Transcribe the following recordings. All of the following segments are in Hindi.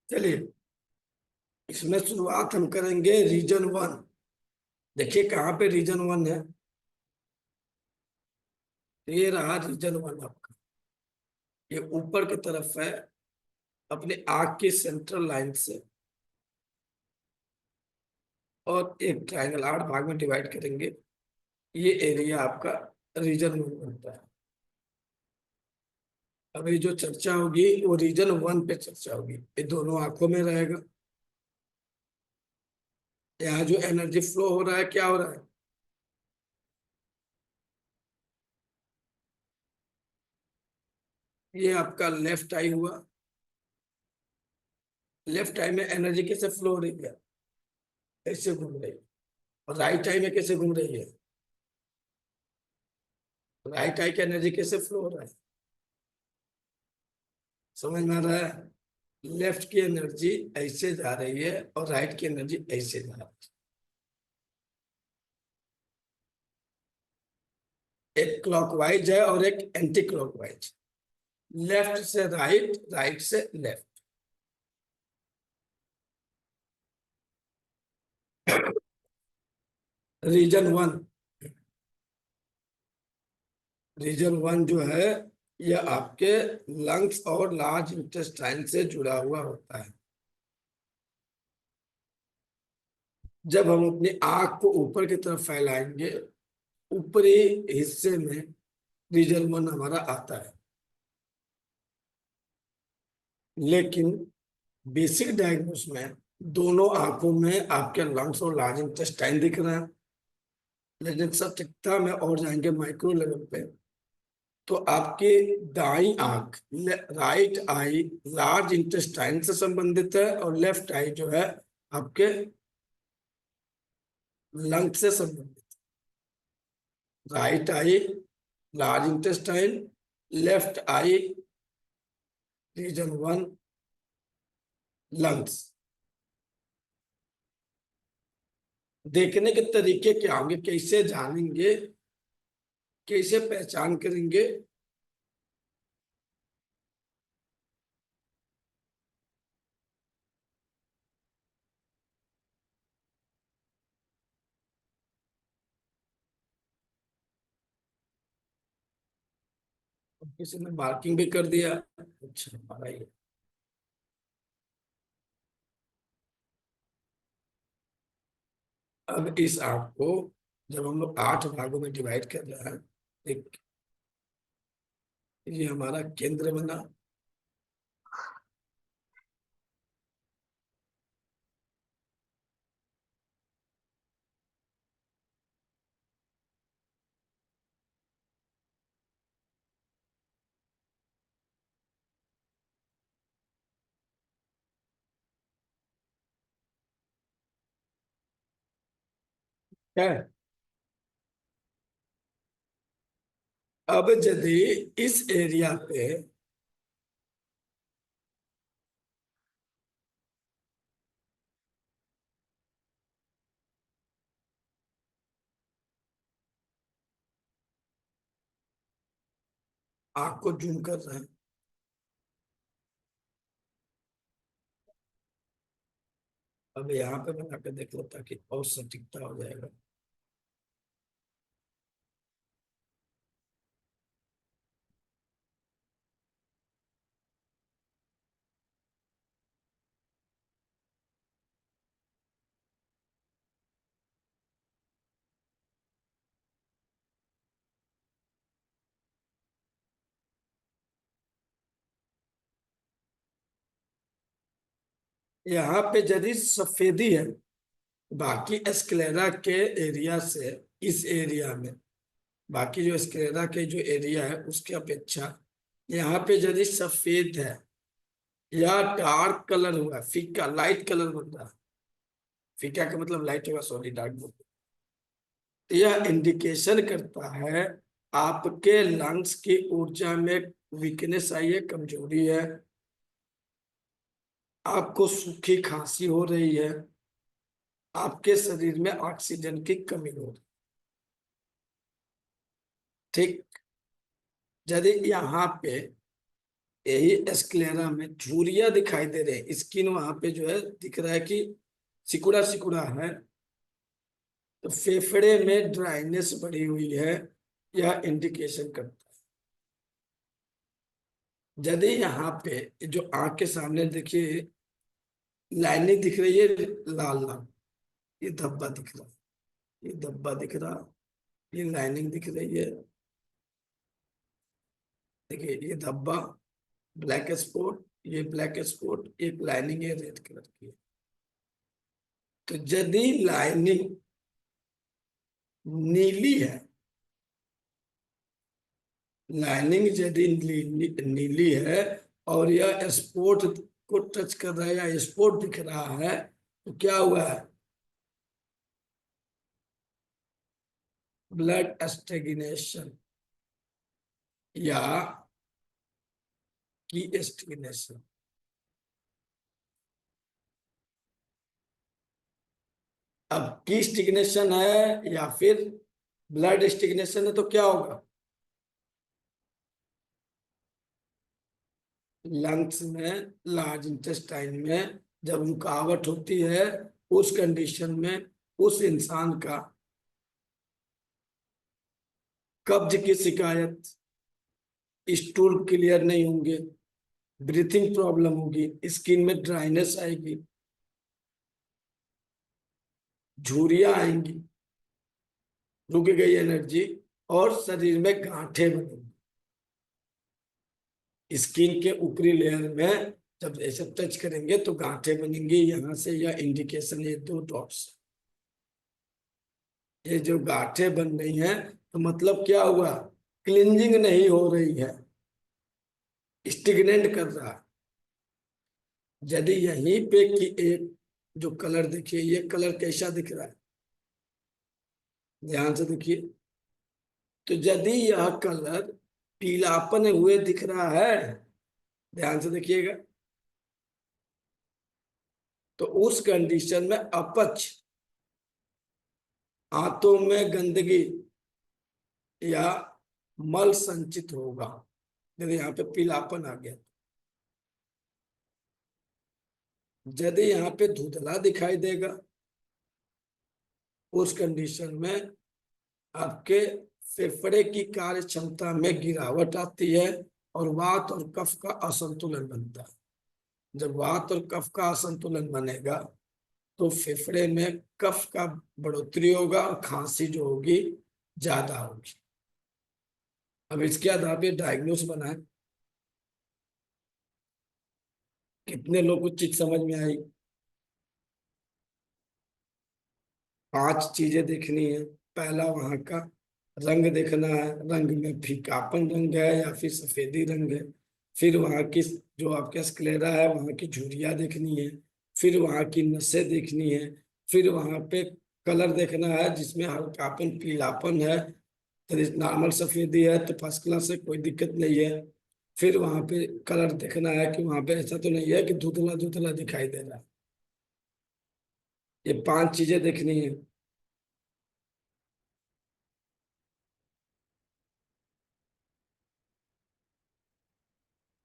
चलिए, इसमें शुरुआत हम करेंगे रीजन वन। देखिए कहाँ पे रीजन वन है। ये रहा रीजन वन आपका। ये ऊपर की तरफ है, अपने आंख की सेंट्रल लाइन से। और एक ट्रायंगल 8 भाग में डिवाइड करेंगे। ये एरिया आपका रीजन वन बनता है। अभी जो चर्चा होगी वो रीजन वन पे चर्चा होगी। ये दोनों आंखों में रहेगा। यहाँ जो एनर्जी फ्लो हो रहा है, क्या हो रहा है? ये आपका लेफ्ट आई हुआ। लेफ्ट आई में एनर्जी कैसे फ्लो हो रही है? ऐसे घूम रही है। और राइट आई में कैसे घूम रही है? राइट आई की एनर्जी कैसे फ्लो हो रहा है? समझ में आ रहा है? लेफ्ट की एनर्जी ऐसे जा रही है और राइट की एनर्जी ऐसे जा रही है। एक क्लॉकवाइज है और एक एंटी क्लॉकवाइज। लेफ्ट से राइट, राइट से left. Region one. Region one जो है, यह आपके लंग्स और लार्ज इंटेस्टाइन से जुड़ा हुआ होता है। जब हम अपनी आंख को ऊपर की तरफ फैलाएंगे, ऊपरी हिस्से में रीजन वन हमारा आता है। लेकिन बेसिक डायग्नोस में दोनों आंखों में आपके लंग्स और लार्ज इंटेस्टाइन दिख रहे हैं। लेकिन सटीकता में और जाएंगे माइक्रो लेवल पे, तो आपकी दाई आंख, राइट आई, लार्ज इंटेस्टाइन से संबंधित है और लेफ्ट आई जो है आपके लंग से संबंधित। Right eye large intestine, left eye region one lungs. देखने के तरीके क्या होंगे, कैसे जानेंगे, कैसे पहचान करेंगे? किसी ने मार्किंग भी कर दिया। अच्छा, हमारा ये। अब इस आंख को जब हम लोग 8 भागों में डिवाइड कर रहे हैं, एक ये हमारा केंद्र बना। है। अब यदि इस एरिया पे आंख को जूम कर रहे हैं, अब यहाँ पे बना के देख लो ताकि और सटीकता हो जाएगा। यहाँ पे यदि सफेदी है बाकी स्क्लेरा के एरिया से, इस एरिया में बाकी जो स्क्लेरा के जो एरिया है उसके अपेक्षा यहाँ पे यदि सफेद है या डार्क कलर हुआ, फीका लाइट कलर बन रहा है। फीका का मतलब लाइट होगा, सॉरी डार्क बोल। तो यह इंडिकेशन करता है आपके लंग्स की ऊर्जा में वीकनेस आई है, कमजोरी है। आपको सूखी खांसी हो रही है। आपके शरीर में ऑक्सीजन की कमी हो रही है। ठीक। यदि यहाँ पे यही स्क्लेरा में झुर्रियां दिखाई दे रहे हैं, स्किन वहां पे जो है दिख रहा है कि सिकुड़ा सिकुड़ा है, तो फेफड़े में ड्राइनेस बढ़ी हुई है, यह इंडिकेशन करता है। यदि यहाँ पे जो आंख के सामने देखिए लाइनिंग दिख रही है, लाल लाल, ये धब्बा दिख रहा है, ये धब्बा दिख रहा, ये लाइनिंग दिख रही है, देखिए ये धब्बा, ब्लैक स्पॉट, ये ब्लैक स्पॉट, एक लाइनिंग है रेड कलर की। तो यदि लाइनिंग नीली है, लाइनिंग यदि नीली है और यह स्पॉट को टच कर रहा है या स्पॉट दिख रहा है, तो क्या हुआ है? ब्लड स्टेग्नेशन या की स्टेग्नेशन। अब की स्टेग्नेशन है या फिर ब्लड स्टेग्नेशन है, तो क्या होगा? लंग्स में, लार्ज इंटेस्टाइन में जब रुकावट होती है, उस कंडीशन में उस इंसान का कब्ज की शिकायत, स्टूल क्लियर नहीं होंगे, ब्रीथिंग प्रॉब्लम होगी, स्किन में ड्राइनेस आएगी, झुर्रियां आएंगी, रुक गई एनर्जी, और शरीर में गांठें बनेंगी। स्किन के ऊपरी लेयर में जब ऐसे टच करेंगे तो गांठें बनेंगी, यहां से यह इंडिकेशन, ये दो डॉट्स, ये जो गांठें बन रही हैं, तो मतलब क्या हुआ? क्लिंजिंग नहीं हो रही है, स्टिग्नेंट कर रहा है। यदि यहीं पे कि एक जो कलर देखिए, ये कलर कैसा दिख रहा है, ध्यान से देखिए, तो यदि यह कलर पीलापन हुए दिख रहा है, ध्यान से देखिएगा, तो उस कंडीशन में अपच, आंतों में गंदगी या मल संचित होगा, यदि यहाँ पे पीलापन आ गया। यदि यहाँ पे धुंधला दिखाई देगा, उस कंडीशन में आपके फेफड़े की कार्य क्षमता में गिरावट आती है और वात और कफ का असंतुलन बनता है। जब वात और कफ का असंतुलन बनेगा तो फेफड़े में कफ का बढ़ोतरी होगा और खांसी जो होगी ज्यादा होगी। अब इसके आधार पे डायग्नोस बनाए, कितने लोग को चीज समझ में आई? 5 चीजें देखनी है। पहला वहां का रंग देखना है, रंग में फीकापन रंग है या फिर सफेदी रंग है। फिर वहां की जो आपका स्क्लेरा है, वहां की झुर्रियां देखनी है। फिर वहां की नसें देखनी है। फिर वहां पे कलर देखना है, जिसमें हल्कापन पीलापन है, तो नॉर्मल सफेदी है तो फर्स्ट क्लास है, कोई दिक्कत नहीं है। फिर वहां पे कलर देखना है कि वहां पे ऐसा तो नहीं है कि धुंधला धुंधला दिखाई दे रहा है। ये 5 चीजें देखनी है।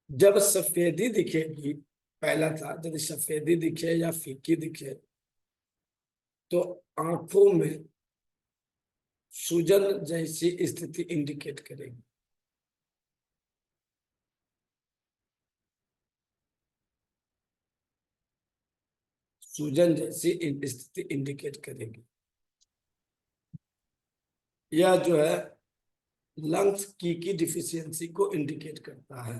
जब सफेदी दिखेगी, पहला था, यदि सफेदी दिखे या फीकी दिखे, तो आंखों में सूजन जैसी स्थिति इंडिकेट करेगी। सूजन जैसी स्थिति इंडिकेट करेगी। यह जो है लंग्स की डिफिशियंसी को इंडिकेट करता है।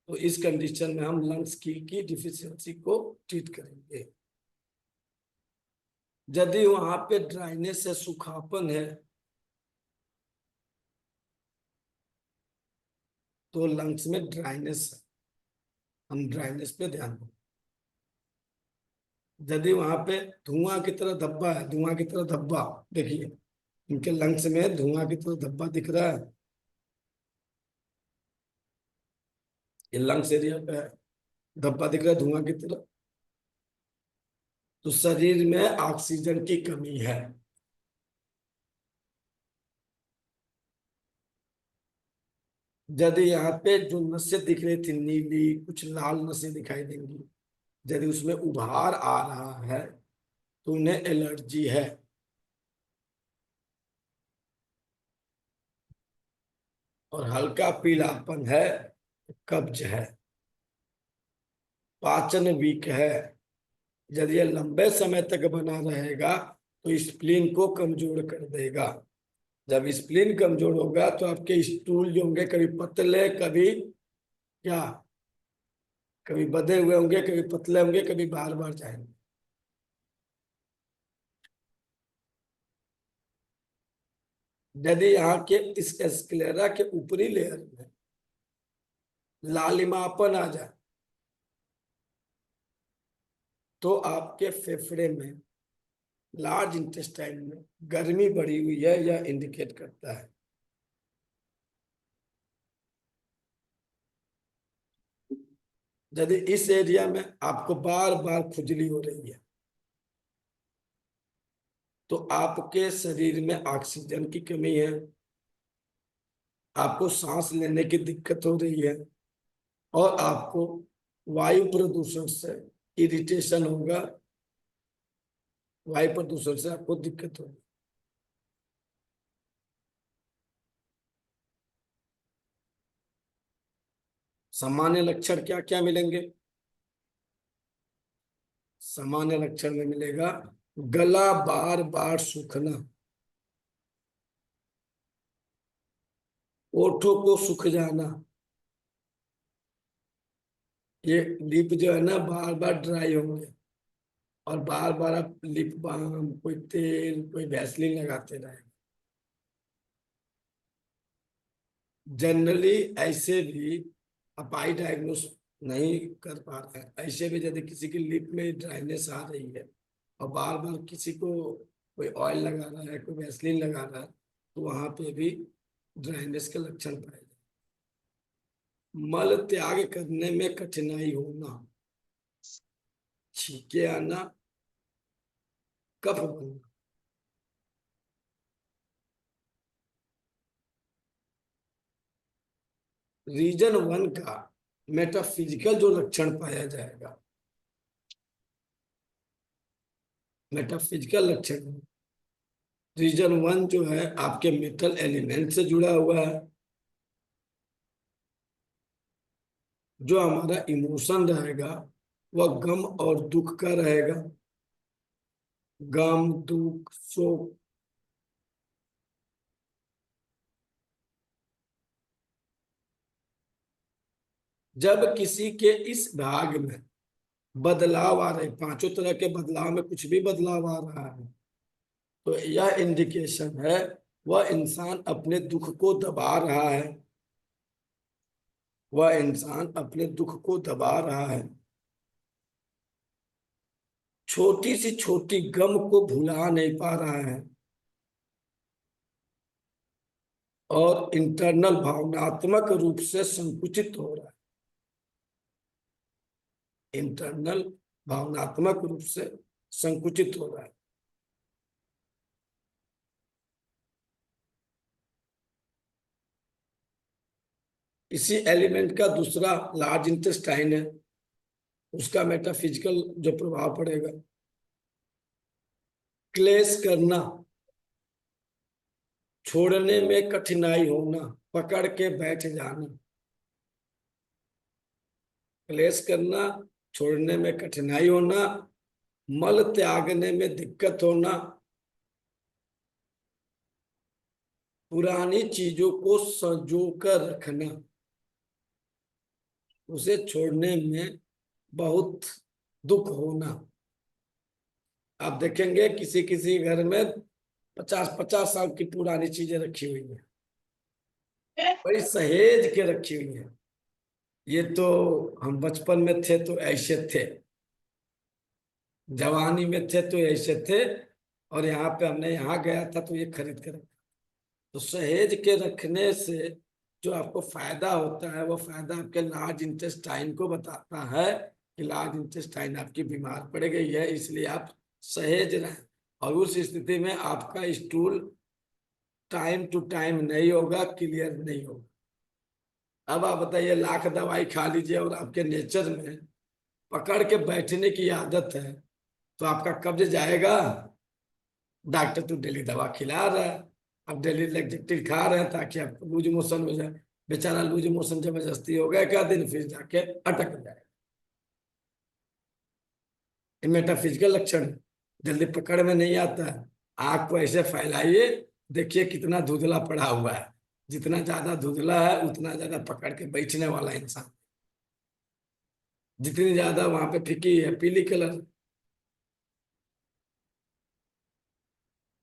तो इस कंडीशन में हम लंग्स की डिफिशियंसी को ट्रीट करेंगे। यदि वहां पे ड्राइनेस है, सूखापन है, तो लंग्स में ड्राइनेस है, हम ड्राइनेस पे ध्यान दें। यदि वहां पे धुआं की तरह धब्बा है, धुआं की तरह धब्बा, देखिए इनके लंग्स में धुआं की तरह धब्बा दिख रहा है, ये लंग्स एरिया पे है, धब्बा दिख रहा है धुआं की तरह, तो शरीर में ऑक्सीजन की कमी है। यदि यहाँ पे जो नसें दिख रही थी नीली, कुछ लाल नसें दिखाई देंगी, यदि उसमें उभार आ रहा है तो उन्हें एलर्जी है। और हल्का पीलापन है, कब्ज है। पाचन वीक है, यदि यह लंबे समय तक बना रहेगा तो स्प्लीन को कमजोर कर देगा। जब स्प्लीन कमजोर होगा तो आपके स्टूल जो होंगे कभी पतले, कभी क्या, कभी बंधे हुए होंगे, कभी पतले होंगे, कभी बार बार जाएंगे। यदि यहाँ के इस स्क्लेरा के ऊपरी लेयर में लालिमापन आ जाए तो आपके फेफड़े में, लार्ज इंटेस्टाइन में गर्मी बढ़ी हुई है, यह इंडिकेट करता है। यदि इस एरिया में आपको बार बार खुजली हो रही है तो आपके शरीर में ऑक्सीजन की कमी है, आपको सांस लेने की दिक्कत हो रही है, और आपको वायु प्रदूषण से इरिटेशन होगा, वायु प्रदूषण से आपको दिक्कत होगी। सामान्य लक्षण क्या क्या मिलेंगे? सामान्य लक्षण में मिलेगा गला बार बार सूखना, ओठों को सूख जाना, ये लिप जो है ना बार बार ड्राई होंगे, और बार बार आप लिप बाम, कोई तेल, कोई वैसलीन लगाते रहे। जनरली ऐसे भी आप आई डायग्नोस नहीं कर पा रहे हैं, ऐसे भी यदि किसी की लिप में ड्राइनेस आ रही है और बार बार किसी को कोई ऑयल लगा रहा है, कोई वैसलीन लगा रहा है, तो वहां पे भी ड्राइनेस के लक्षण पाए जाते हैं। मल त्याग करने में कठिनाई होना, छींके आना, कफ बनना। रीजन 1 का मेटाफिजिकल जो लक्षण पाया जाएगा, मेटाफिजिकल लक्षण, रीजन 1 जो है आपके मेटल एलिमेंट से जुड़ा हुआ है। जो हमारा इमोशन रहेगा वह गम और दुख का रहेगा, गम, दुख, शोक। जब किसी के इस भाग में बदलाव आ रहे, पांचों तरह के बदलाव में कुछ भी बदलाव आ रहा है, तो यह इंडिकेशन है वह इंसान अपने दुख को दबा रहा है, वह इंसान अपने दुख को दबा रहा है। छोटी सी छोटी गम को भुला नहीं पा रहा है, और इंटरनल भावनात्मक रूप से संकुचित हो रहा है, इंटरनल भावनात्मक रूप से संकुचित हो रहा है। इसी एलिमेंट का दूसरा लार्ज इंटेस्टाइन है, उसका मेटाफिजिकल जो प्रभाव पड़ेगा, क्लेश करना, छोड़ने में कठिनाई होना, पकड़ के बैठ जाना। क्लेश करना, छोड़ने में कठिनाई होना, मल त्यागने में दिक्कत होना, पुरानी चीजों को संजो कर रखना, उसे छोड़ने में बहुत दुख होना। आप देखेंगे किसी किसी घर में 50-50 साल की पुरानी चीजें रखी हुई है, बड़ी सहेज के रखी हुई है। ये तो हम बचपन में थे तो ऐसे थे, जवानी में थे तो ऐसे थे, और यहाँ पे हमने यहाँ गया था तो ये खरीद कर रखा। तो सहेज के रखने से जो आपको फायदा होता है वो फायदा आपके लार्ज इंटेस्टाइन को बताता है कि लार्ज इंटेस्टाइन आपकी बीमार पड़ गई है, इसलिए आप सहेज रहें। और उस स्थिति में आपका स्टूल टाइम टू टाइम नहीं होगा, क्लियर नहीं होगा। अब आप बताइए, लाख दवाई खा लीजिए और आपके नेचर में पकड़ के बैठने की आदत है, तो आपका कब्ज जाएगा? डॉक्टर तो डेली दवा खिला रहा है, अब डेली लेक्टिन खा रहे हैं ताकि आपको लूज मोशन हो जाए। बेचारा लूज मोशन जबरदस्ती हो गया क्या दिन, फिर जाके अटक जाए। ये मेटाफिजिकल लक्षण है, जल्दी पकड़ में नहीं आता है। आग को ऐसे फैलाइए, देखिए कितना धुंधला पड़ा हुआ है। जितना ज्यादा धुंधला है उतना ज्यादा पकड़ के बैठने वाला इंसान। जितनी ज्यादा वहां पे फीकी है पीली कलर,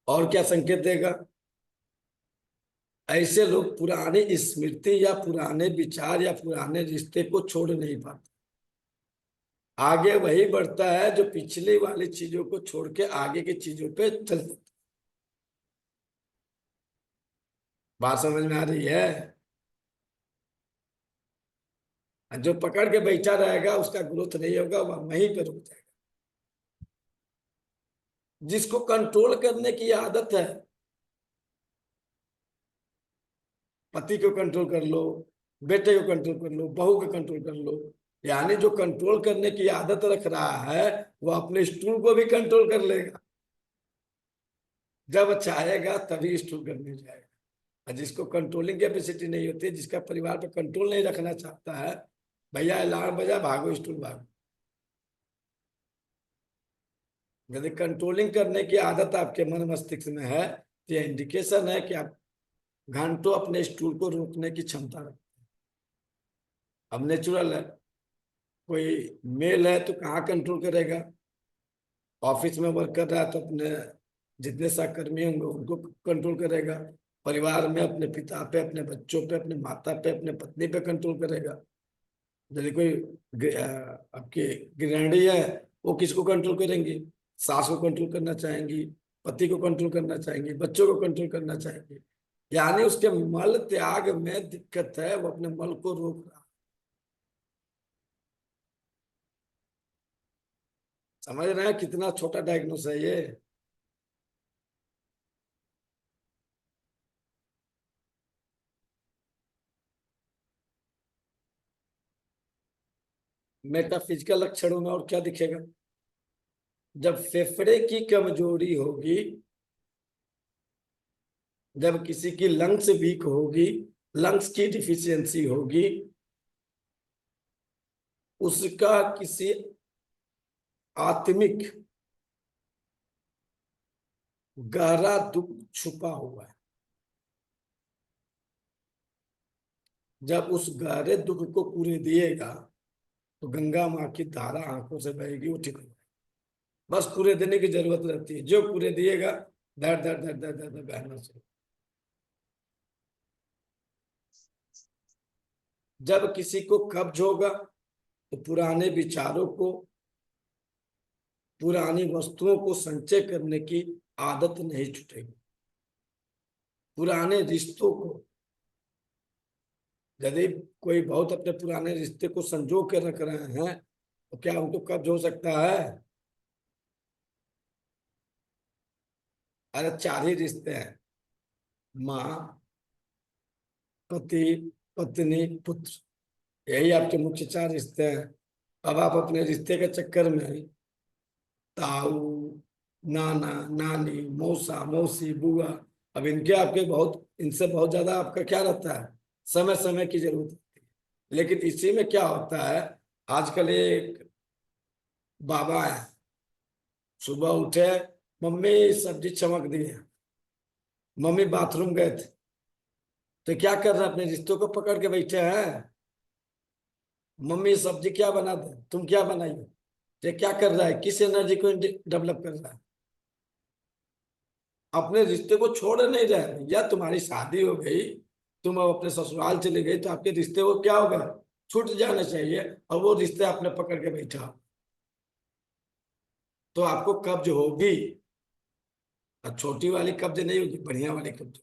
और क्या संकेत देगा? ऐसे लोग पुरानी स्मृति या पुराने विचार या पुराने रिश्ते को छोड़ नहीं पाते। आगे वही बढ़ता है जो पिछली वाली चीजों को छोड़ के आगे की चीजों पे चल। बात समझ में आ रही है? जो पकड़ के बैठा रहेगा उसका ग्रोथ नहीं होगा, वह वहीं पे रुक जाएगा। जिसको कंट्रोल करने की आदत है, पति को कंट्रोल कर लो, बेटे को कंट्रोल कर लो, बहू को कंट्रोल कर लो, यानी जो कंट्रोल करने की आदत रख रहा है वो अपने स्टूल को भी कंट्रोल कर लेगा। जब चाहेगा तभी स्टूल करने जाएगा। और जिसको कंट्रोलिंग कैपेसिटी नहीं होती, जिसका परिवार पर कंट्रोल नहीं रखना चाहता है, भैया अलार्म बजा भागो स्टूल भागो। यदि कंट्रोलिंग करने की आदत आपके मन मस्तिष्क में है तो यह इंडिकेशन है कि आप घंटों अपने स्टूल को रोकने की क्षमता रखते हैं। अब नेचुरल है, कोई मेल है तो कहाँ कंट्रोल करेगा? ऑफिस में वर्क कर रहा है तो अपने जितने सहकर्मी होंगे उनको कंट्रोल करेगा। परिवार में अपने पिता पे, अपने बच्चों पे, अपने माता पे, अपने पत्नी पे कंट्रोल करेगा। यदि कोई आपकी गृहिणी है, वो किसको कंट्रोल करेंगी? सास को कंट्रोल करना चाहेंगी, पति को कंट्रोल करना चाहेंगी, बच्चों को कंट्रोल करना चाहेंगी। यानी उसके मल त्याग में दिक्कत है, वो अपने मल को रोक रहा है। समझ रहे हैं कितना छोटा डायग्नोस है ये? मेटाफिजिकल लक्षणों में और क्या दिखेगा? जब फेफड़े की कमजोरी होगी, जब किसी की लंग्स वीक होगी, लंग्स की डिफिशियंसी होगी, उसका किसी आत्मिक गहरा दुख छुपा हुआ है। जब उस गहरे दुख को पूरे दिएगा तो गंगा माँ की धारा आंखों से बहेगी, वो ठीक हो जाएगा। बस पूरे देने की जरूरत रहती है, जो पूरे दिएगा धड़ धड़ धड़ धड़ धड़ धड़ बहना शुरू। जब किसी को कब्ज होगा तो पुराने विचारों को, पुरानी वस्तुओं को संचय करने की आदत नहीं छूटेगी। पुराने रिश्तों को, यदि कोई बहुत अपने पुराने रिश्ते को संजो के रख रहे हैं तो क्या उनको कब्ज हो सकता है? अरे चार ही रिश्ते हैं, माँ, पति, पत्नी, पुत्र, यही आपके मुख्य चार रिश्ते हैं। अब आप अपने रिश्ते के चक्कर में ताऊ, नाना, नानी, मौसा, मौसी, बुआ, अब इनके आपके बहुत, इनसे बहुत ज्यादा आपका क्या रहता है, समय समय की जरूरत होती है। लेकिन इसी में क्या होता है, आजकल एक बाबा है, सुबह उठे, मम्मी सब्जी चमक दी है, मम्मी बाथरूम गए थे, तो क्या कर रहे हैं, अपने रिश्तों को पकड़ के बैठे हैं। मम्मी सब्जी क्या बना दे, तुम क्या बनाइए, ये क्या कर रहा है, किस एनर्जी को डेवलप कर रहा है? अपने रिश्ते को छोड़ नहीं रहे। या तुम्हारी शादी हो गई, तुम अब अपने ससुराल चले गए, तो आपके रिश्ते को क्या होगा, छूट जाना चाहिए, और वो रिश्ते आपने पकड़ के बैठा, तो आपको कब्ज होगी। और छोटी वाली कब्ज नहीं होगी, बढ़िया वाली कब्ज।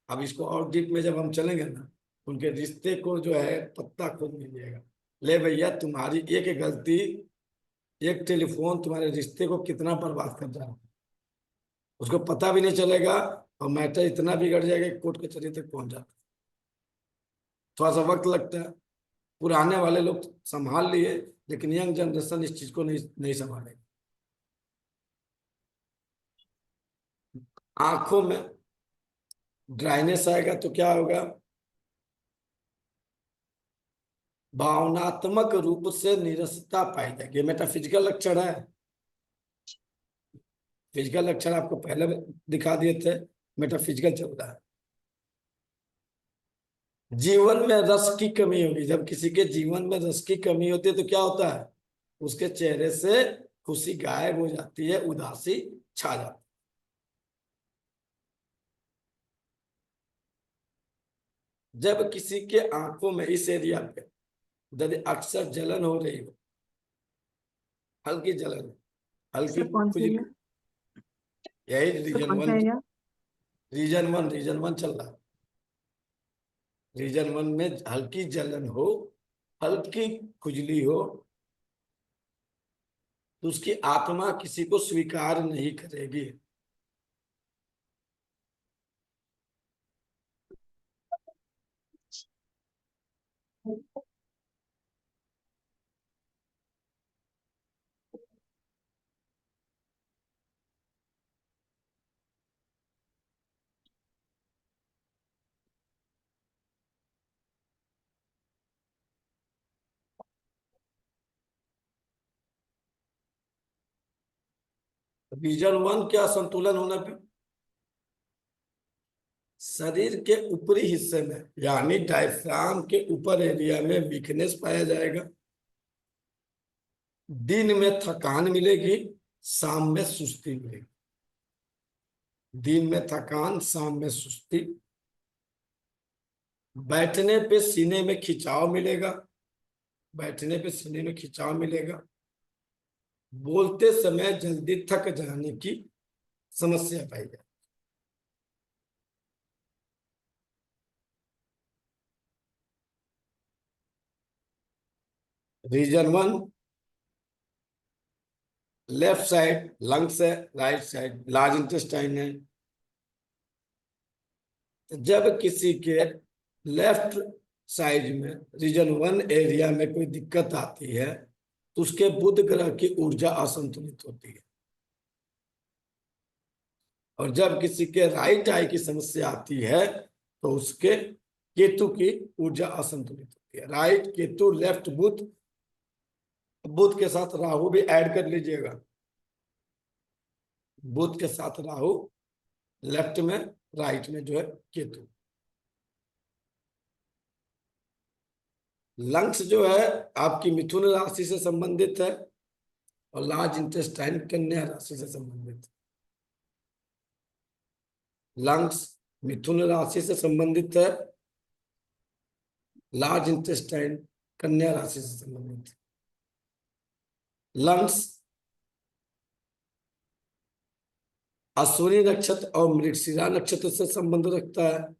अब इसको और डीप में जब हम चलेंगे ना, उनके रिश्ते को जो है पत्ता खोद लीजिएगा। ले भैया, तुम्हारी एक गलती, एक टेलीफोन तुम्हारे रिश्ते को कितना बर्बाद कर रहा है, उसको पता भी नहीं चलेगा, और मैटर इतना बिगड़ जाएगा कि कोर्ट कचहरी तक पहुंच जाता है। थोड़ा सा वक्त लगता है। पुराने वाले लोग संभाल लिए, लेकिन यंग जनरेशन इस चीज को नहीं नहीं संभालेगी। आंखों में ड्राइनेस आएगा तो क्या होगा? भावनात्मक रूप से नीरसता पाई जाएगी। मेटाफिजिकल लक्षण है। फिजिकल लक्षण आपको पहले दिखा दिए थे, मेटाफिजिकल चल रहा है। जीवन में रस की कमी होगी। जब किसी के जीवन में रस की कमी होती है तो क्या होता है? उसके चेहरे से खुशी गायब हो जाती है, उदासी छा जाती है। जब किसी के आंखों में इस एरिया पे यदि अक्सर जलन हो रही हो, हल्की जलन, हल्की सर कौन सा खुजली, एरिया? यही सर रीजन कौन सा वन। एरिया? रीजन वन चल रहा है। रीजन वन में हल्की जलन हो, हल्की खुजली हो, तो उसकी आत्मा किसी को स्वीकार नहीं करेगी। रीजन वन क्या संतुलन होना पे शरीर के ऊपरी हिस्से में, यानी डायफ्राम के ऊपर एरिया में वीकनेस पाया जाएगा। दिन में थकान मिलेगी, शाम में सुस्ती मिलेगी। दिन में थकान, शाम में सुस्ती। बैठने पे सीने में खिंचाव मिलेगा। बैठने पे सीने में खिंचाव मिलेगा। बोलते समय जल्दी थक जाने की समस्या पाई जाए। Region one left side lungs है, राइट साइड लार्ज इंटेस्टाइन है। जब किसी के लेफ्ट साइड में रीजन वन एरिया में कोई दिक्कत आती है तो उसके बुध ग्रह की ऊर्जा असंतुलित होती है। और जब किसी के राइट आई की समस्या आती है तो उसके केतु की ऊर्जा असंतुलित होती है। राइट केतु, लेफ्ट बुध, बुध के साथ राहु भी ऐड कर लीजिएगा। बुध के साथ राहु, लेफ्ट में, राइट में जो है केतु। लंग्स जो है आपकी मिथुन राशि से संबंधित है और लार्ज इंटेस्टाइन कन्या राशि से संबंधित है। लंग्स मिथुन राशि से संबंधित है, लार्ज इंटेस्टाइन कन्या राशि से संबंधित है। लंग्स अश्विनी नक्षत्र और मृगशिरा नक्षत्र से संबंध रखता है।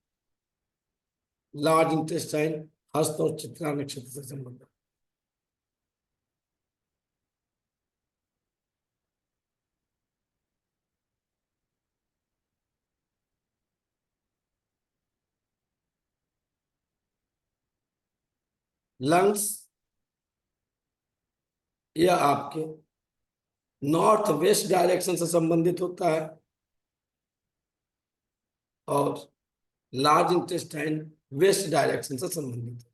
लार्ज इंटेस्टाइन हस्त और चित्रा नक्षत्र से संबंध। लंग्स यह आपके नॉर्थ वेस्ट डायरेक्शन से संबंधित होता है और लार्ज इंटेस्टाइन वेस्ट डायरेक्शन से संबंधित है।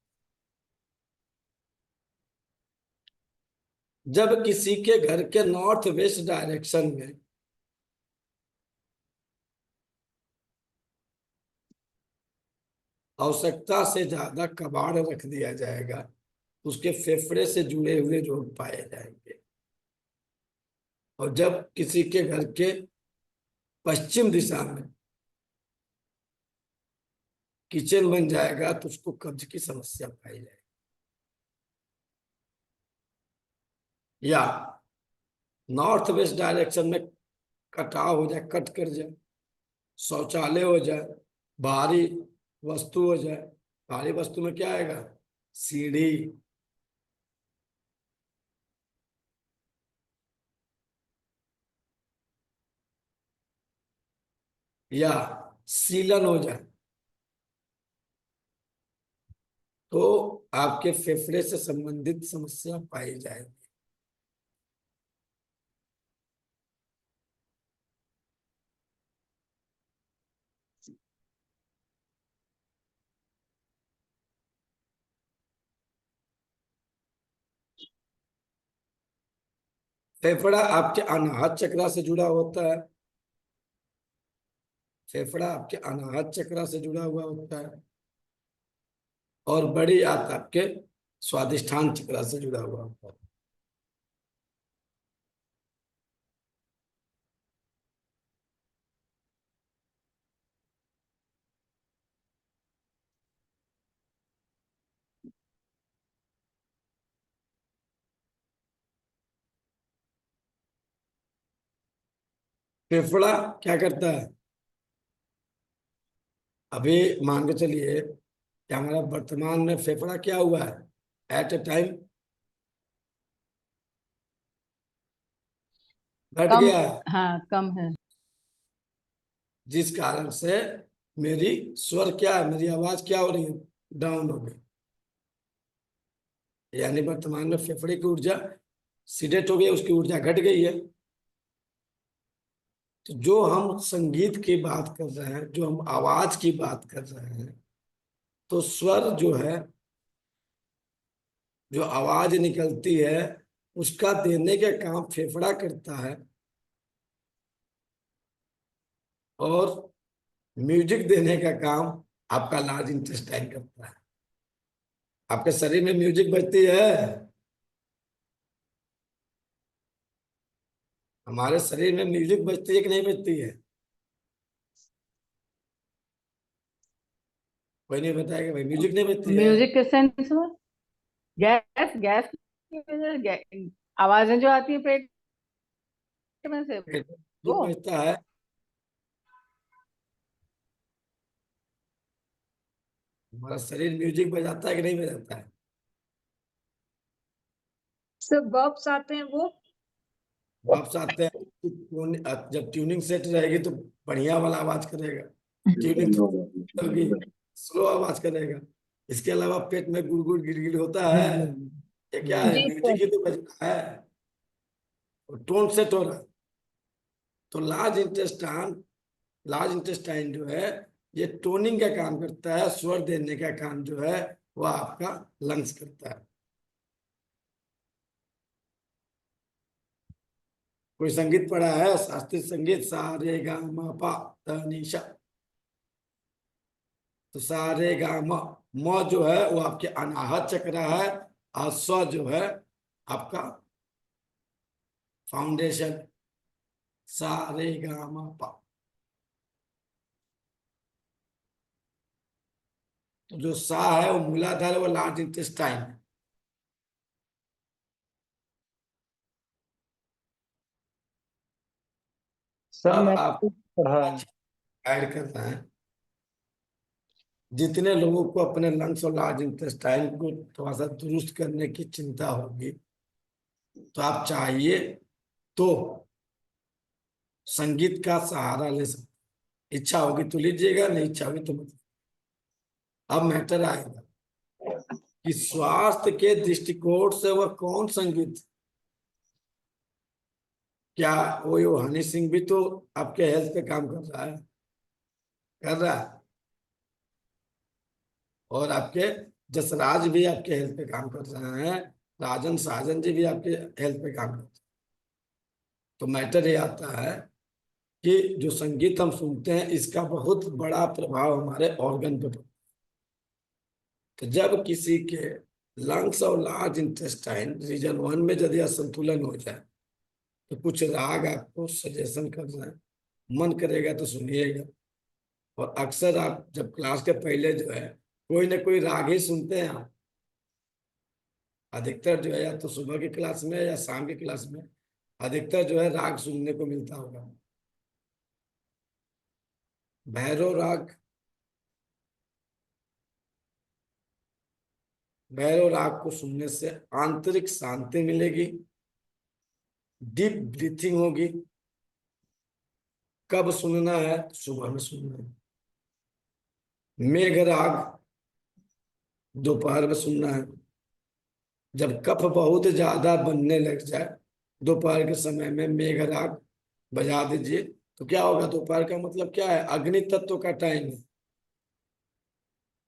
जब किसी के घर के नॉर्थ वेस्ट डायरेक्शन में आवश्यकता से ज्यादा कबाड़ रख दिया जाएगा, उसके फेफड़े से जुड़े हुए रोग पाए जाएंगे। और जब किसी के घर के पश्चिम दिशा में किचन बन जाएगा तो उसको कब्ज की समस्या पाई जाएगी। या नॉर्थ वेस्ट डायरेक्शन में कटाव हो जाए, कट कर जाए, शौचालय हो जाए, भारी वस्तु हो जाए। भारी वस्तु में क्या आएगा? सीढ़ी, या सीलन हो जाए। तो आपके फेफड़े से संबंधित समस्या पाई जाएगी। फेफड़ा आपके अनाहत चक्र से जुड़ा होता है। फेफड़ा आपके अनाहत चक्र से जुड़ा हुआ होता है, और बड़ी आंत आपके स्वादिष्ठान चक्र से जुड़ा हुआ होता है। फेफड़ा क्या करता है? अभी मान के चलिए कि हमारा वर्तमान में फेफड़ा क्या हुआ है, एट ए टाइम घट कम। गया है, हाँ, कम है। जिस कारण से मेरी स्वर क्या है, मेरी आवाज क्या हो रही है, डाउन हो गई। यानी वर्तमान में फेफड़े की ऊर्जा सीडेट हो गई, उसकी ऊर्जा घट गई है। तो जो हम संगीत की बात कर रहे हैं, जो हम आवाज की बात कर रहे हैं, तो स्वर जो है, जो आवाज निकलती है, उसका देने का काम फेफड़ा करता है, और म्यूजिक देने का काम आपका लार्ज इंटेस्टाइन करता है। आपके शरीर में म्यूजिक बजती है, हमारे शरीर में म्यूजिक बजती है कि नहीं बजती है? कोई नहीं बताएगा भाई, म्यूजिक नहीं बजती है। म्यूजिक के सेंस में गैस गैस की वजह आवाजें जो आती है पेट में से म्यूजिक वो। बजता है। हमारा शरीर म्यूजिक बजाता है कि नहीं बजाता है? सब बॉक्स आते हैं वो। वापस आते हैं। जब ट्यूनिंग सेट रहेगी तो बढ़िया वाला आवाज करेगा, ट्यूनिंग होगी स्लो आवाज करेगा। इसके अलावा पेट में गुड़गुड़ गिड़गिड़ होता है, ये क्या है? जी म्यूजिक सर। ही तो बजना है, टोन सेट हो रहा है। तो लार्ज इंटेस्टाइन जो है, ये टोनिंग का काम करता है, स्वर देने का काम जो है वह आपका लंग्स करता है। कोई संगीत पढ़ा है, शास्त्रीय संगीत, सा रे गा मा पा धा नी सा। तो सा रे गा मा, म जो है वो आपके अनाहत चक्र है, और स्व जो है आपका फाउंडेशन, सा रे गा मा पा। तो जो सा है वो मूलाधार है, वो लार्ज इंटेस्टाइन है। सर अब मैं आप पढ़ा। ऐड करना है, जितने लोगों को अपने लंग्स और लार्ज इंटेस्टाइन को थोड़ा सा दुरुस्त करने की चिंता होगी, तो आप चाहिए तो संगीत का सहारा ले सकते। इच्छा होगी तो लीजिएगा, नहीं इच्छा होगी तो मत। अब मैटर आएगा कि स्वास्थ्य के दृष्टिकोण से वह कौन संगीत। क्या वो हनी सिंह भी तो आपके हेल्थ पे काम कर रहा है, कर रहा है, और आपके जसराज भी आपके हेल्थ पे काम कर रहे हैं, राजन साजन जी भी आपके हेल्थ पे काम करते हैं। तो मैटर ये आता है कि जो संगीत हम सुनते हैं, इसका बहुत बड़ा प्रभाव हमारे ऑर्गन पे पड़ता है। तो जब किसी के लंग्स और लार्ज इंटेस्टाइन रीजन 1 में यदि असंतुलन हो जाए, तो कुछ राग आपको सजेशन कर रहे हैं, मन करेगा तो सुनिएगा। और अक्सर आप जब क्लास के पहले जो है कोई ना कोई राग ही सुनते हैं आप, अधिकतर जो है या तो सुबह की क्लास में या शाम की क्लास में अधिकतर जो है राग सुनने को मिलता होगा। भैरव राग, भैरव राग को सुनने से आंतरिक शांति मिलेगी, डीप ब्रीथिंग होगी। कब सुनना है? सुबह में सुनना है। मेघ राग, दोपहर में सुनना है। जब कफ बहुत ज्यादा बनने लग जाए, दोपहर के समय में मेघराग बजा दीजिए। तो क्या होगा, दोपहर का मतलब क्या है, अग्नि तत्व का टाइम है।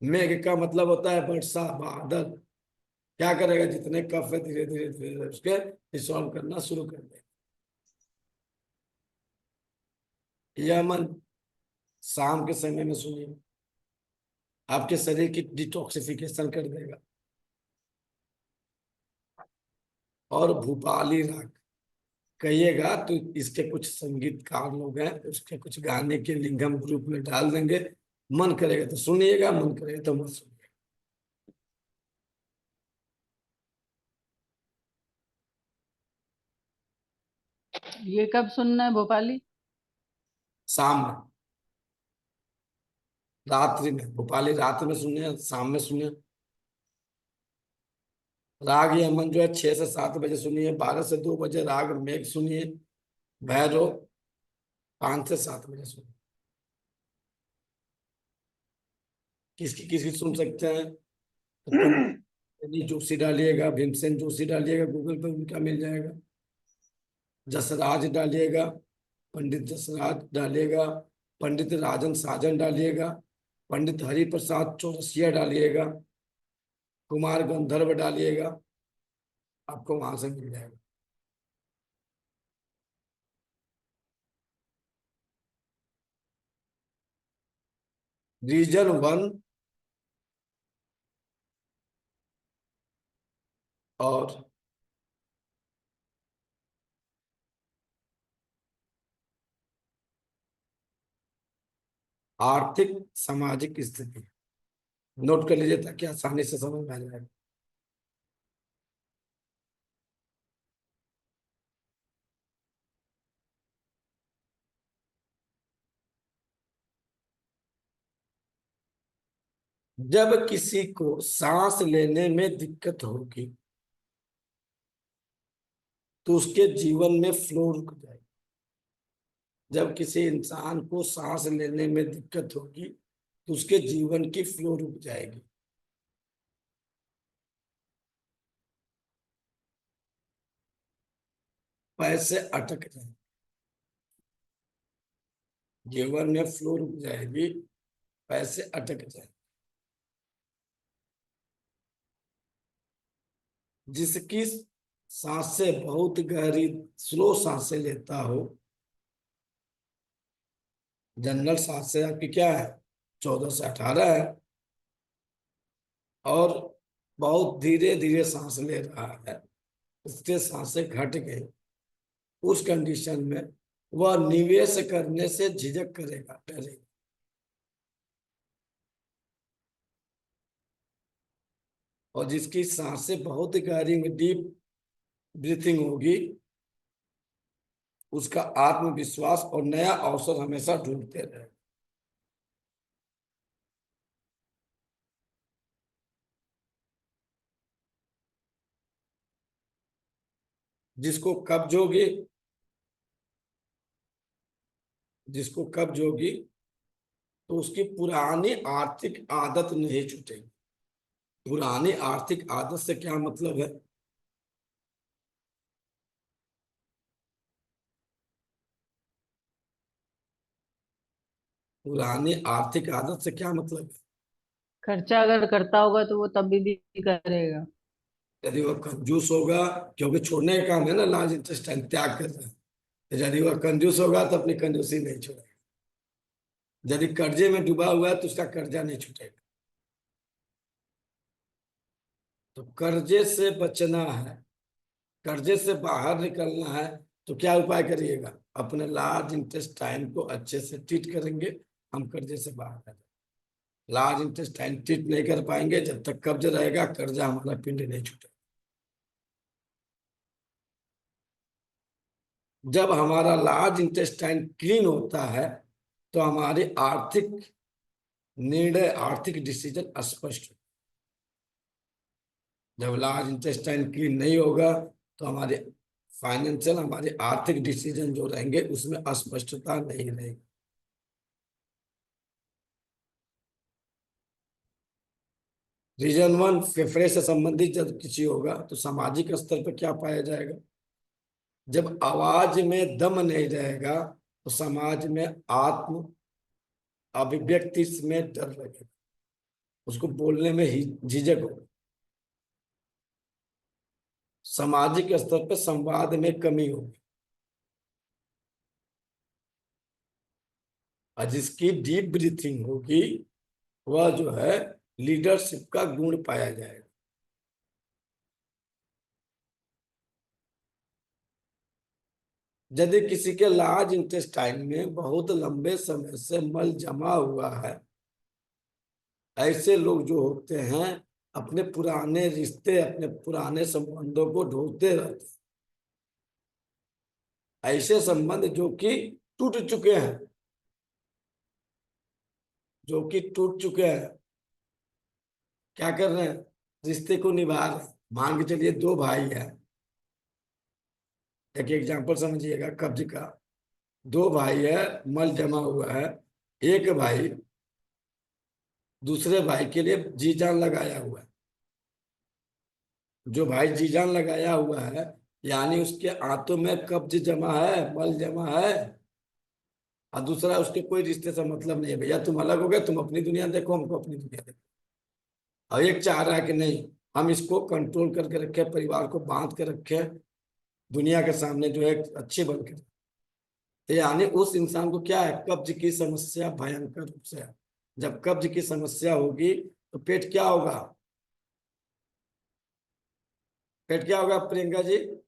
मेघ का मतलब होता है वर्षा, बादल। क्या करेगा, जितने कफ है धीरे धीरे धीरे धीरे उसके डिसॉल्व करना शुरू कर देगा। यह मन शाम के समय में सुनिए, आपके शरीर की डिटॉक्सिफिकेशन कर देगा। और भूपाली राग कहिएगा तो इसके कुछ संगीतकार लोग हैं, उसके कुछ गाने के लिंक हम ग्रुप में डाल देंगे। मन करेगा तो सुनिएगा, मन करेगा तो मत सुनिएगा। ये कब सुनना है भोपाली? शाम में, रात्रि में। भोपाली रात में सुनिए, शाम में सुनिए। राग यमन जो है 6 से 7 बजे सुनिए, 12 से 2 बजे राग मेघ सुनिए, भैरव 5 से 7 बजे सुनिए। किसकी किसकी सुन सकते हैं, तो पंडित जोशी डालिएगा, भीमसेन जोशी डालिएगा, गूगल पे उनका मिल जाएगा। जसराज डालिएगा, पंडित जसराज डालिएगा। पंडित राजन साजन डालिएगा। पंडित हरिप्रसाद चौरसिया डालिएगा। कुमार गंधर्व डालिएगा, आपको वहां से मिल जाएगा। रीजन 1 और आर्थिक सामाजिक स्थिति नोट कर लीजिए ताकि आसानी से समझ में आ जाए। जब किसी को सांस लेने में दिक्कत होगी तो उसके जीवन में फ्लो रुक जाएगा। जब किसी इंसान को सांस लेने में दिक्कत होगी तो उसके जीवन की फ्लो रुक जाएगी। पैसे अटक जाएंगे, जीवन में फ्लो रुक जाएगी, पैसे अटक जाएंगे। जिसकी सांसें बहुत गहरी स्लो सांसें लेता हो, जनरल सांसें आपकी क्या है, 14 से 18 है, और बहुत धीरे धीरे सांस ले रहा है, उसके सांसें घट गई, उस कंडीशन में वह निवेश करने से झिझक करेगा, डरेगा। और जिसकी सांसें बहुत गहरी डीप ब्रीथिंग होगी, उसका आत्मविश्वास और नया अवसर हमेशा ढूंढते रहे। जिसको कब्ज होगी, जिसको कब्ज होगी तो उसकी पुरानी आर्थिक आदत नहीं छूटेगी। पुरानी आर्थिक आदत से क्या मतलब है, पुरानी आर्थिक आदत से क्या मतलब है, खर्चा अगर करता होगा तो वो तब भी करेगा। यदि वह कंजूस होगा, क्योंकि छोड़ने का काम है ना, लार्ज इंटेस्टाइन त्याग कर रहा है। यदि वह कंजूस होगा तो अपनी कंजूसी नहीं छोड़ेगा। यदि कर्जे में डूबा हुआ है तो उसका कर्जा नहीं छूटेगा। तो कर्जे से बचना है, कर्जे से बाहर निकलना है, तो क्या उपाय करिएगा, अपने लार्ज इंटेस्टाइन को अच्छे से ट्रीट करेंगे, हम कर्जे से बाहर आ जाएंगे। लार्ज इंटेस्टाइन ट्रीट नहीं कर पाएंगे जब तक कब्ज रहेगा, कर्जा हमारा पिंड नहीं छूटेगा। जब हमारा लार्ज इंटेस्टाइन क्लीन होता है तो हमारे आर्थिक निर्णय, आर्थिक डिसीजन स्पष्ट हो। जब लार्ज इंटेस्टाइन क्लीन नहीं होगा तो हमारे फाइनेंशियल, हमारे आर्थिक डिसीजन जो रहेंगे उसमें अस्पष्टता नहीं रहेगी। रीजन वन, फेफड़े से संबंधित जब किसी होगा तो सामाजिक स्तर पर क्या पाया जाएगा? जब आवाज में दम नहीं रहेगा तो समाज में आत्म अभिव्यक्ति में डर लगेगा, उसको बोलने में ही झिझक होगी। सामाजिक स्तर पर संवाद में कमी होगी, और जिसकी डीप ब्रीथिंग होगी वह जो है लीडरशिप का गुण पाया जाएगा। यदि किसी के लार्ज इंटेस्टाइन में बहुत लंबे समय से मल जमा हुआ है, ऐसे लोग जो होते हैं अपने पुराने रिश्ते, अपने पुराने संबंधों को ढूंढते रहते हैं। ऐसे संबंध जो कि टूट चुके हैं, जो कि टूट चुके हैं, क्या कर रहे हैं? रिश्ते को निभा रहे हैं। मान के चलिए दो भाई हैं, एक एग्जांपल समझिएगा कब्ज का। दो भाई है, मल जमा हुआ है, एक भाई दूसरे भाई के लिए जी जान लगाया हुआ है। जो भाई जी जान लगाया हुआ है यानी उसके आंतों में कब्ज जमा है, मल जमा है, और दूसरा उसके कोई रिश्ते से मतलब नहीं है, भैया तुम अलग हो गए, तुम अपनी दुनिया देखो, हमको अपनी दुनिया देखो। और एक चाह रहा है कि नहीं, हम इसको कंट्रोल करके रखे, परिवार को बांध के रखे, दुनिया के सामने जो है अच्छे बन के। तो यानी उस इंसान को क्या है, कब्ज की समस्या भयंकर रूप से है। जब कब्ज की समस्या होगी तो पेट क्या होगा? पेट क्या होगा प्रियंका जी?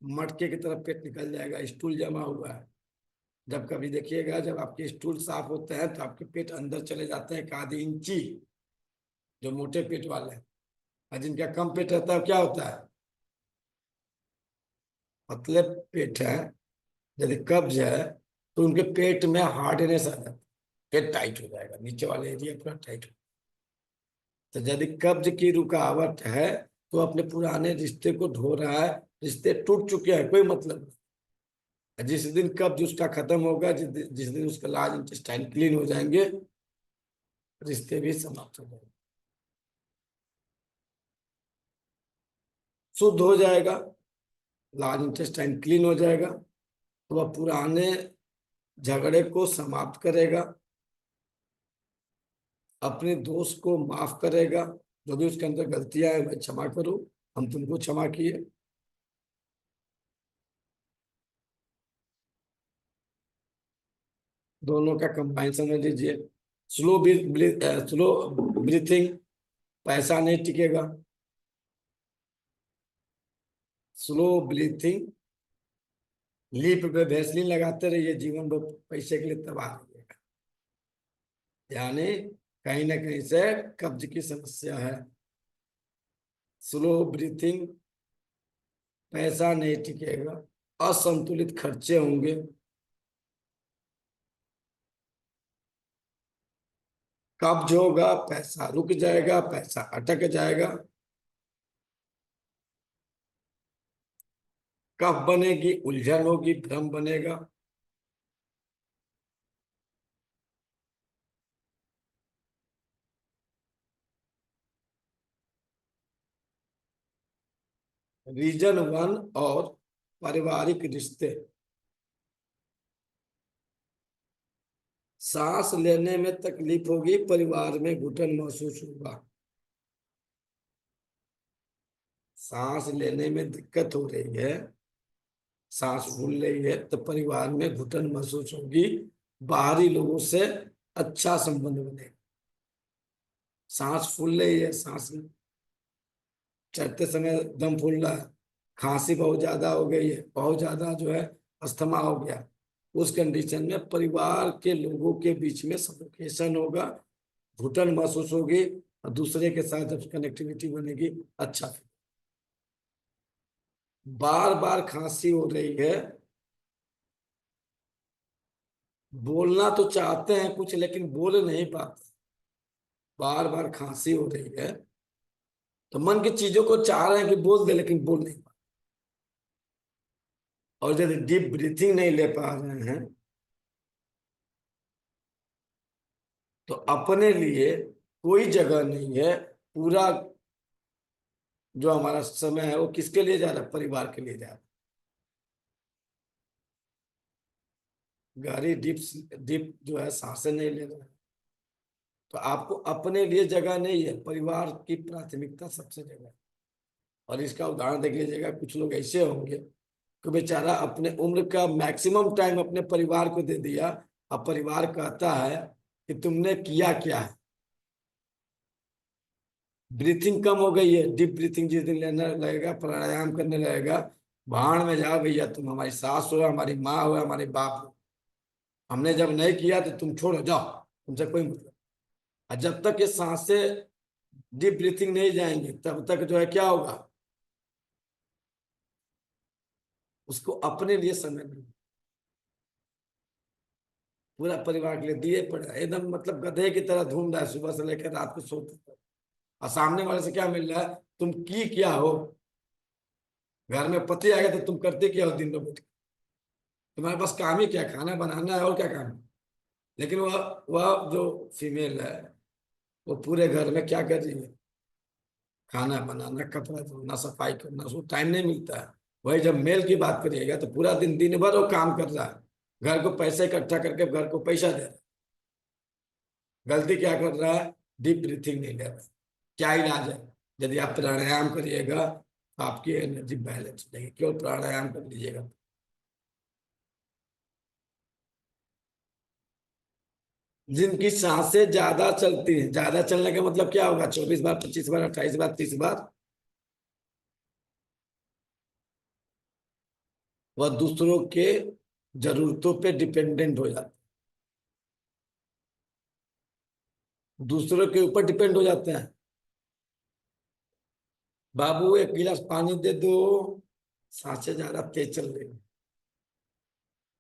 मटके की तरफ पेट निकल जाएगा, स्टूल जमा हुआ है। जब कभी देखिएगा, जब आपके स्टूल साफ होते हैं तो आपके पेट अंदर चले जाते हैं एक आधी इंची, जो मोटे पेट वाले हैं। और जिनका कम पेट रहता है क्या होता है? पतले पेट है, यदि कब्ज है तो उनके पेट में हार्डनेस आ जाता है, पेट टाइट हो जाएगा, नीचे वाले एरिया पूरा टाइट हो। तो यदि कब्ज की रुकावट है तो अपने पुराने रिश्ते को ढो रहा है, रिश्ते टूट चुके हैं, कोई मतलब नहीं। जिस दिन कब्ज उसका खत्म होगा, जिस दिन उसका लार्ज इंटेस्टाइन क्लीन हो जाएंगे, रिश्ते भी समाप्त हो जाएंगे, शुद्ध हो जाएगा, लार्ज इंटेस्टाइन क्लीन हो जाएगा, तो वह पुराने झगड़े को समाप्त करेगा, अपने दोस्त को माफ करेगा, जो भी उसके अंदर गलतियां हैं मैं क्षमा करूं, हम तुमको क्षमा किए। दोनों का कंबाइन समझ लीजिए। स्लो ब्रीथिंग, पैसा नहीं टिकेगा। स्लो ब्रीथिंग, लिप पे वैसलीन लगाते रहिए, जीवन भर पैसे के लिए तबाह रहिएगा। यानी कहीं ना कहीं से कब्ज की समस्या है। स्लो ब्रीथिंग, पैसा नहीं टिकेगा, असंतुलित खर्चे होंगे, कब्ज होगा, पैसा रुक जाएगा, पैसा अटक जाएगा, कफ बनेगी, उलझन होगी, भ्रम बनेगा। रीजन वन और पारिवारिक रिश्ते। सांस लेने में तकलीफ होगी, परिवार में घुटन महसूस होगा। सांस लेने में दिक्कत हो रही है, सांस फूल रही है तो परिवार में घुटन महसूस होगी, बाहरी लोगों से अच्छा संबंध बनेगा। सांस फूल रही है, सांस चढ़ते समय दम फूल रहा है, खांसी बहुत ज्यादा हो गई है, बहुत ज्यादा जो है अस्थमा हो गया, उस कंडीशन में परिवार के लोगों के बीच में सफोकेशन होगा, घुटन महसूस होगी, और दूसरे के साथ जब कनेक्टिविटी बनेगी अच्छा। बार बार खांसी हो रही है, बोलना तो चाहते हैं कुछ लेकिन बोल नहीं पाते, बार बार खांसी हो रही है तो मन की चीजों को चाह रहे हैं कि बोल दे लेकिन बोल नहीं पाते। और यदि डीप ब्रीथिंग नहीं ले पा रहे हैं तो अपने लिए कोई जगह नहीं है। पूरा जो हमारा समय है वो किसके लिए जा रहा है? परिवार के लिए जा रहा है। गहरी डीप डीप जो है सांसें नहीं ले रहा है। तो आपको अपने लिए जगह नहीं है, परिवार की प्राथमिकता सबसे जगह है। और इसका उदाहरण देख लीजिएगा, कुछ लोग ऐसे होंगे कि बेचारा अपने उम्र का मैक्सिमम टाइम अपने परिवार को दे दिया। अब परिवार कहता है कि तुमने किया क्या है? ब्रीथिंग कम हो गई है। डीप ब्रीथिंग जिस दिन लेने लगेगा, प्राणायाम करने लगेगा, भाड़ में जाओ भैया, तुम हमारी सास हो, हमारी माँ हो, हमारे बाप हो। हमने जब नहीं किया तो तुम छोड़ो, जाओ, तुमसे कोई मतलब। और जब तक ये सांसें डीप ब्रीथिंग नहीं जाएंगी तब तक जो है क्या होगा? उसको अपने लिए समय नहीं। पूरा परिवार के लिए दिए पड़े एकदम, मतलब गधे की तरह घूम रहा है सुबह से लेकर रात को सोते तक। और सामने वाले से क्या मिल रहा है? तुम की क्या हो? घर में पति आ गया तो तुम करते क्या हो दिन भर बैठ के? तुम्हारे पास काम ही क्या? खाना बनाना है, और क्या काम है? लेकिन वह जो फीमेल है, वो पूरे घर में क्या कर रही है? खाना बनाना, कपड़ा धोना, सफाई करना, उसको टाइम नहीं मिलता है। वही जब मेल की बात करिएगा तो पूरा दिन दिन भर वो काम कर रहा है, घर को पैसे इकट्ठा करके घर को पैसा दे रहा है। गलती क्या कर रहा है? डीप ब्रीथिंग नहीं ले रहा है। क्या इलाज है? यदि आप प्राणायाम करिएगा तो आपकी एनर्जी बैलेंस हो जाएगी। केवल प्राणायाम कर लीजिएगा। जिनकी सांसें ज्यादा चलती हैं, ज्यादा चलने का मतलब क्या होगा? 24 बार, 25 बार, 28 बार, 30 बार, वह दूसरों के जरूरतों पे डिपेंडेंट हो जाते हैं, दूसरों के ऊपर डिपेंड हो जाते हैं। बाबू एक गिलास पानी दे दो, सांसें ज्यादा तेज चल रही है।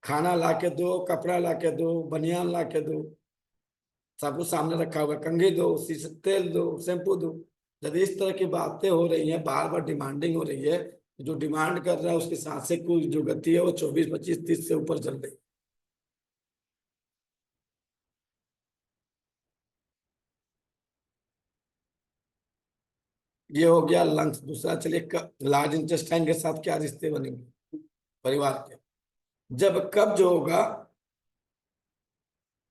खाना ला के दो, कपड़ा ला के दो, बनियान ला के दो, सब कुछ सामने रखा होगा। कंघी दो, शीशे तेल दो, शैम्पू दो। जब इस तरह की बातें हो रही हैं, बार बार डिमांडिंग हो रही है, जो डिमांड कर रहा है उसकी सांसें की जो गति है वो 24, 25, 30 से ऊपर चल रही है। ये हो गया लंग्स। दूसरा चलिए, लार्ज इंटेस्टाइन के साथ क्या रिश्ते बनेंगे परिवार के? जब कब्ज होगा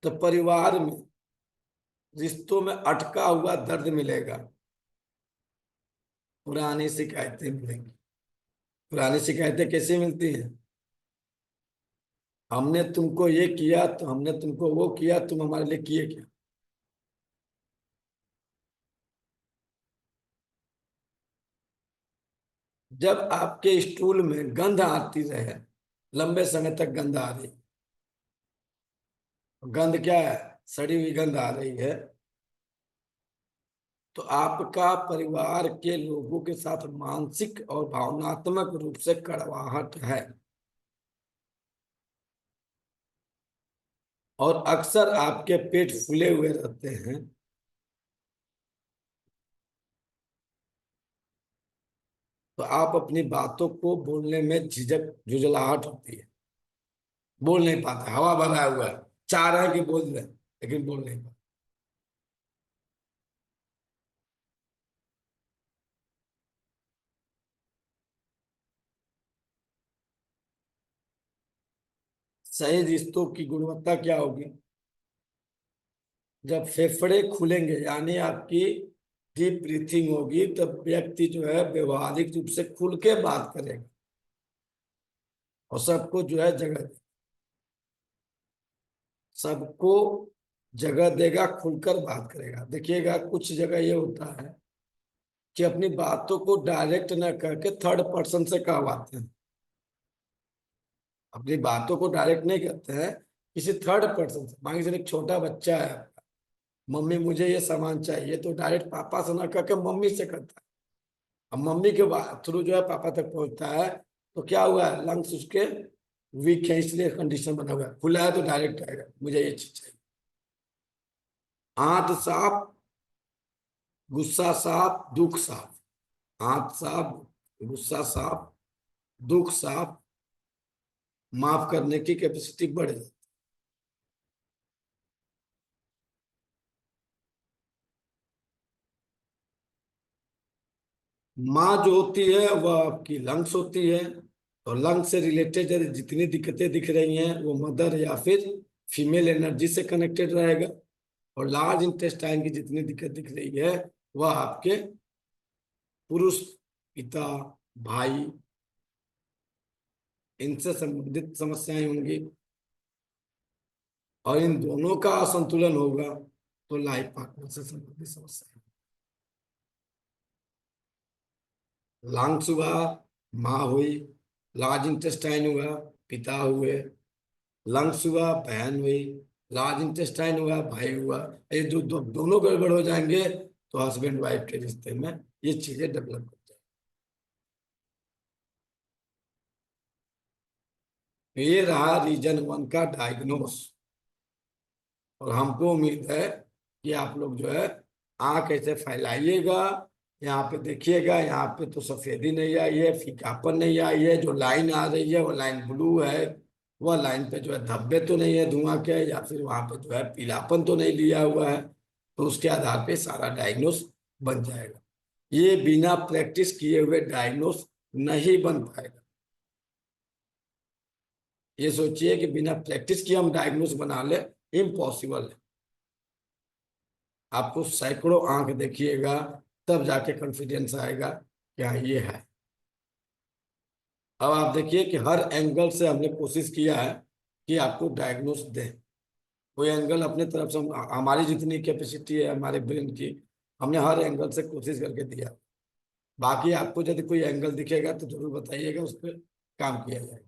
तो परिवार में रिश्तों में अटका हुआ दर्द मिलेगा, पुरानी शिकायतें मिलेंगी। पुरानी शिकायतें कैसे मिलती हैं? हमने तुमको ये किया तो हमने तुमको वो किया, तुम हमारे लिए किए क्या? जब आपके स्टूल में गंध आती रहे, लंबे समय तक गंध आ रही, गंध क्या है? सड़ी हुई गंध आ रही है, तो आपका परिवार के लोगों के साथ मानसिक और भावनात्मक रूप से कड़वाहट है। और अक्सर आपके पेट फूले हुए रहते हैं। तो आप अपनी बातों को बोलने में झिझक, झुंझलाहट होती है, बोल नहीं पाते, हवा भरा हुआ है, चाह रहे हैं कि बोल रहे लेकिन बोल नहीं पाते। सही रिश्तों की गुणवत्ता क्या होगी? जब फेफड़े खुलेंगे, यानी आपकी डीप ब्रीथिंग होगी, तब व्यक्ति जो है व्यवहारिक रूप से खुल के बात करेगा और सबको जो है जगह, सबको जगह देगा, खुलकर बात करेगा। देखिएगा कुछ जगह ये होता है कि अपनी बातों को डायरेक्ट न करके थर्ड पर्सन से कहवाते हैं। अपनी बातों को डायरेक्ट नहीं करते हैं, किसी थर्ड पर्सन से। मान लीजिए एक छोटा बच्चा है, मम्मी मुझे ये सामान चाहिए, तो डायरेक्ट पापा से ना करके मम्मी से करता है। अब मम्मी के थ्रू जो है पापा तक पहुंचता है, तो क्या हुआ है? लंग्स उसके वीक है, इसलिए कंडीशन बना हुआ है। खुला है तो डायरेक्ट आएगा, मुझे ये चीज चाहिए। हाथ साफ, गुस्सा साफ, दुख साफ। हाथ साफ, गुस्सा साफ, दुख साफ, माफ करने की कैपेसिटी बढ़ जाती। माँ जो होती है वह आपकी लंग्स होती है, और लंग्स से रिलेटेड जितनी दिक्कतें दिख रही हैं वो मदर या फिर फीमेल एनर्जी से कनेक्टेड रहेगा। और लार्ज इंटेस्टाइन की जितनी दिक्कत दिख रही है वह आपके पुरुष, पिता, भाई, इनसे संबंधित समस्याएं होंगी। और इन दोनों का असंतुलन होगा तो लाइफ पार्टनर से संबंधित समस्या। लंग्स हुआ, माँ हुई, लार्ज इंटेस्टाइन हुआ, पिता हुए, लंग्स हुआ, बहन हुई, लार्ज इंटेस्टाइन हुआ, भाई हुआ। ये दोनों गड़बड़ हो जाएंगे तो हस्बैंड वाइफ के रिश्ते में ये चीजें डेवलप हो जाएंगी। ये रहा रीजन 1 का डायग्नोस। और हमको उम्मीद है कि आप लोग जो है आंख ऐसे फैलाइएगा, यहाँ पे देखिएगा, यहाँ पे तो सफेदी नहीं आई है, फीकापन नहीं आई है, जो लाइन आ रही है वो लाइन ब्लू है, वह लाइन पे जो है धब्बे तो नहीं है धुआं के, या फिर वहां पे जो है पीलापन तो नहीं लिया हुआ है। तो उसके आधार पे सारा डायग्नोस बन जाएगा। ये बिना प्रैक्टिस किए हुए डायग्नोस नहीं बन पाएगा। ये सोचिए कि बिना प्रैक्टिस किए हम डायग्नोस बना ले, इम्पॉसिबल है। आपको सैकड़ों आंख देखिएगा तब जाके कॉन्फिडेंस आएगा क्या ये है। अब आप देखिए कि हर एंगल से हमने कोशिश किया है कि आपको डायग्नोस दें। कोई एंगल अपने तरफ से हमारी जितनी कैपेसिटी है हमारे ब्रेन की, हमने हर एंगल से कोशिश करके दिया। बाकी आपको यदि कोई एंगल दिखेगा तो जरूर बताइएगा, उस पर काम किया जाएगा।